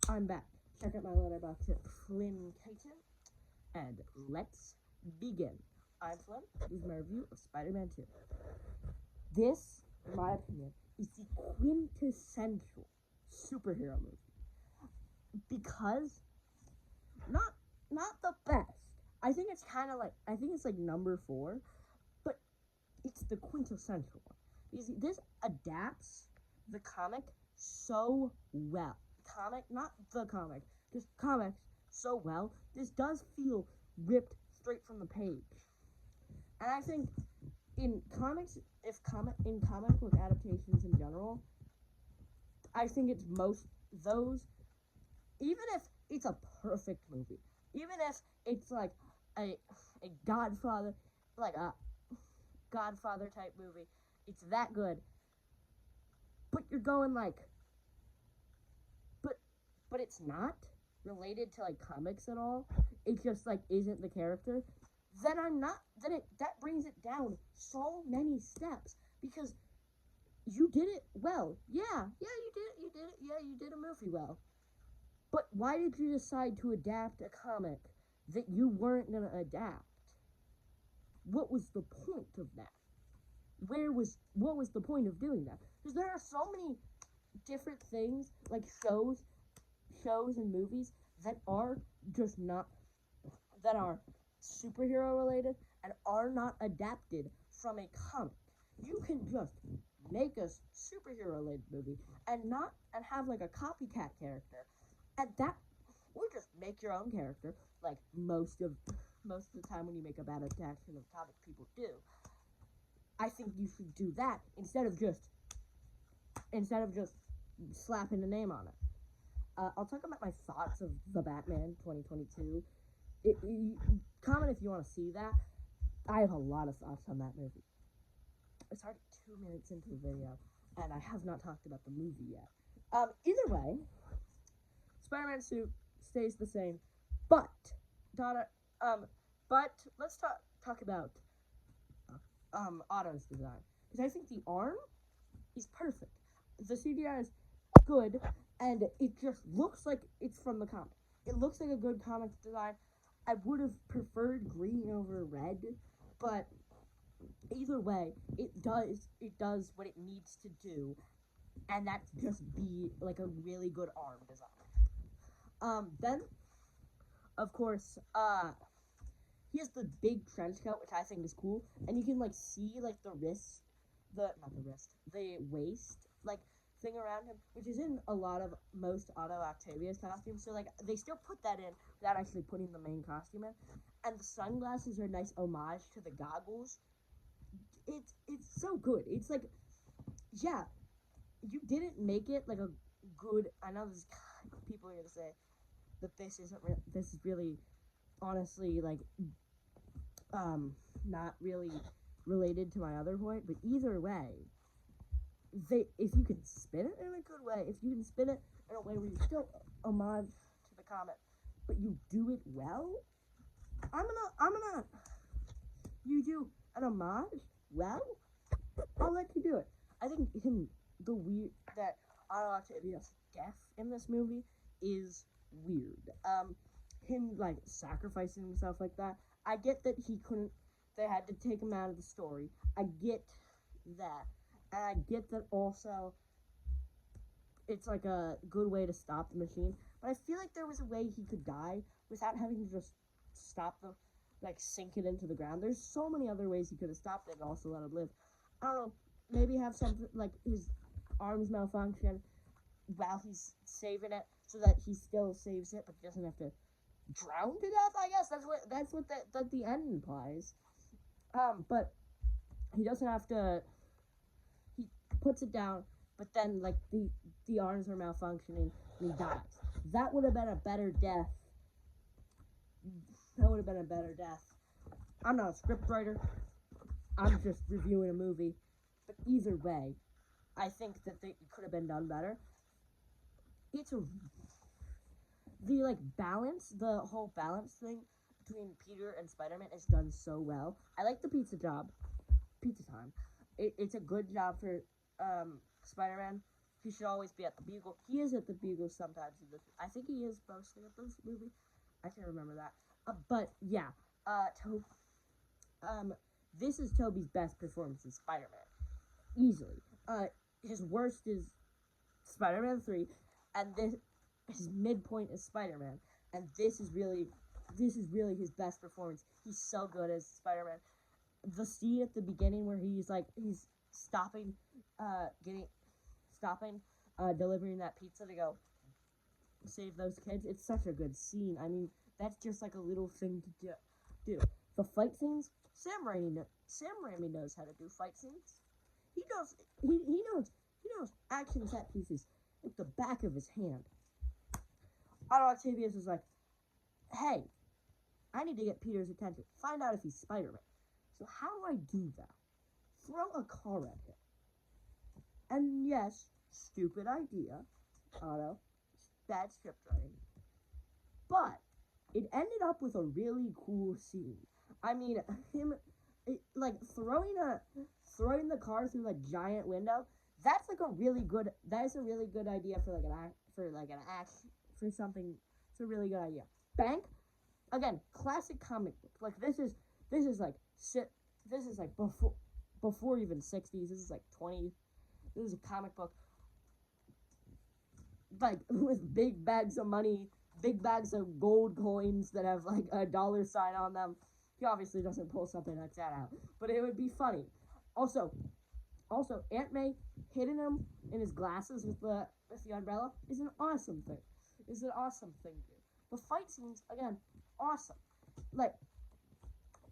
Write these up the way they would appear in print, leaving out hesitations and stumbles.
I'm back. Check out my Letterboxd at Flynn Titan, and let's begin. I'm Flynn. This is my review of Spider-Man 2. This, in my opinion, is the quintessential superhero movie because not the best. I think it's kind of like it's like number 4, but it's the quintessential one. Because this adapts the comic so well. Comic, not the comic, just comics so well. This does feel ripped straight from the page. And I think in comics, in comic book adaptations in general, I think it's most those, even if it's a perfect movie, even if it's like a Godfather, like a Godfather type movie, it's that good. But you're going like, but it's not related to like comics at all. It just like isn't the character. Then that brings it down so many steps because you did it well. Yeah, you did it. Yeah, you did a movie well. But why did you decide to adapt a comic that you weren't gonna adapt? What was the point of that? What was the point of doing that? Because there are so many different things like shows and movies that are just not that are superhero related and are not adapted from a comic. You can just make a superhero related movie and have like a copycat character, and that or just make your own character like most of the time when you make a bad adaptation of comic people do. I think you should do that instead of just slapping a name on it. I'll talk about my thoughts of The Batman 2022. Comment if you want to see that. I have a lot of thoughts on that movie. It's already 2 minutes into the video, and I have not talked about the movie yet. Either way, Spider-Man suit stays the same, but let's talk about Otto's design, because I think the arm is perfect. The CGI is good, and it just looks like it's from the comic. It looks like a good comic design. I would have preferred green over red, but either way, it does what it needs to do, and that's just be like a really good arm design. Then, of course, he has the big trench coat, which I think is cool, and you can like see like the waist like thing around him, which is in a lot of most Otto Octavia's costumes. So like they still put that in without actually putting the main costume in. And the sunglasses are a nice homage to the goggles. It's so good. It's like, yeah, you didn't make it like a good. I know this people are gonna say that this is really honestly like not really related to my other point, but either way, if you can spin it in a good way, if you can spin it in a way where you still homage to the comic, but you do it well, you do an homage well, I'll let you do it. I think that Otto Octavia's death in this movie is weird. Him like sacrificing himself like that. I get that they had to take him out of the story. I get that. And I get that also it's like a good way to stop the machine. But I feel like there was a way he could die without having to just sink it into the ground. There's so many other ways he could have stopped it and also let him live. I don't know, maybe have something like his arms malfunction while he's saving it so that he still saves it but doesn't have to drown to death, I guess. That's what the end implies. But he doesn't have to. He puts it down, but then like the arms are malfunctioning and he dies. That would have been a better death. I'm not a scriptwriter. I'm just reviewing a movie. But either way, I think that it could have been done better. The whole balance thing between Peter and Spider-Man is done so well. I like the pizza time. It's a good job for Spider-Man. he should always be at the Bugle. He is at the Bugle sometimes in this. I think he is mostly at this movie. I can't remember that. But yeah, this is Tobey's best performance in Spider-Man, easily. His worst is Spider-Man 3, and his midpoint is Spider-Man, and this is really his best performance. He's so good as Spider-Man. The scene at the beginning where he's stopping, delivering that pizza to go save those kids. It's such a good scene. I mean, that's just like a little thing to do. The fight scenes, Sam Raimi knows how to do fight scenes. He knows action set pieces like the back of his hand. Otto Octavius is like, hey, I need to get Peter's attention. Find out if he's Spider-Man. So how do I do that? Throw a car at him. And yes, stupid idea, Otto. Bad script writing. But it ended up with a really cool scene. I mean, throwing the car through a giant window. That is a really good idea for something. It's a really good idea. Bank, again, classic comic book. Like this is before even 60s. This is like 20. This is a comic book like with big bags of money, big bags of gold coins that have like a dollar sign on them. He obviously doesn't pull something like that out, but it would be funny. Also, Aunt May hitting him in his glasses with the umbrella is an awesome thing. The fight scenes, again, awesome. Like,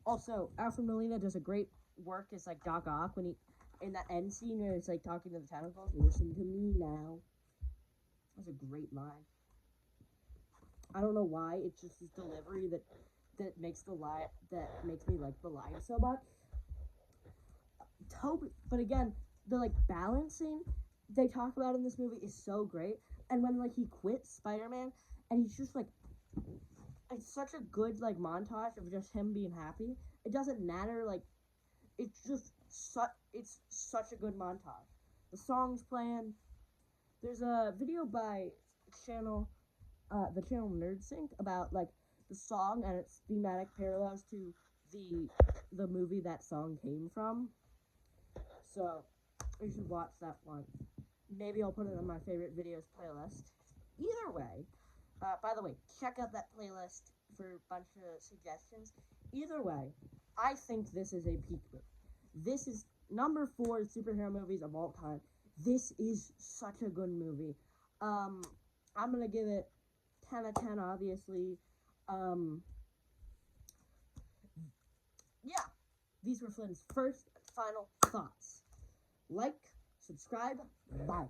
also, Alfred Molina does a great work as like Doc Ock when he in that end scene where it's like talking to the tentacles. Listen to me now. That's a great line. I don't know why. It's just his delivery that makes me like the line so much. But again, the like balancing they talk about in this movie is so great. And when like he quits Spider-Man and he's just like, it's such a good like montage of just him being happy. It doesn't matter, like it's such a good montage. The song's playing. There's a video by the channel NerdSync about like the song and its thematic parallels to the movie that song came from. So you should watch that one. Maybe I'll put it on my favorite videos playlist. Either way, by the way, check out that playlist for a bunch of suggestions. Either way, I think this is a peak movie. This is number 4 superhero movies of all time. This is such a good movie. I'm gonna give it 10 out of 10, obviously. Yeah, these were Flynn's first and final thoughts. Like, subscribe, bye.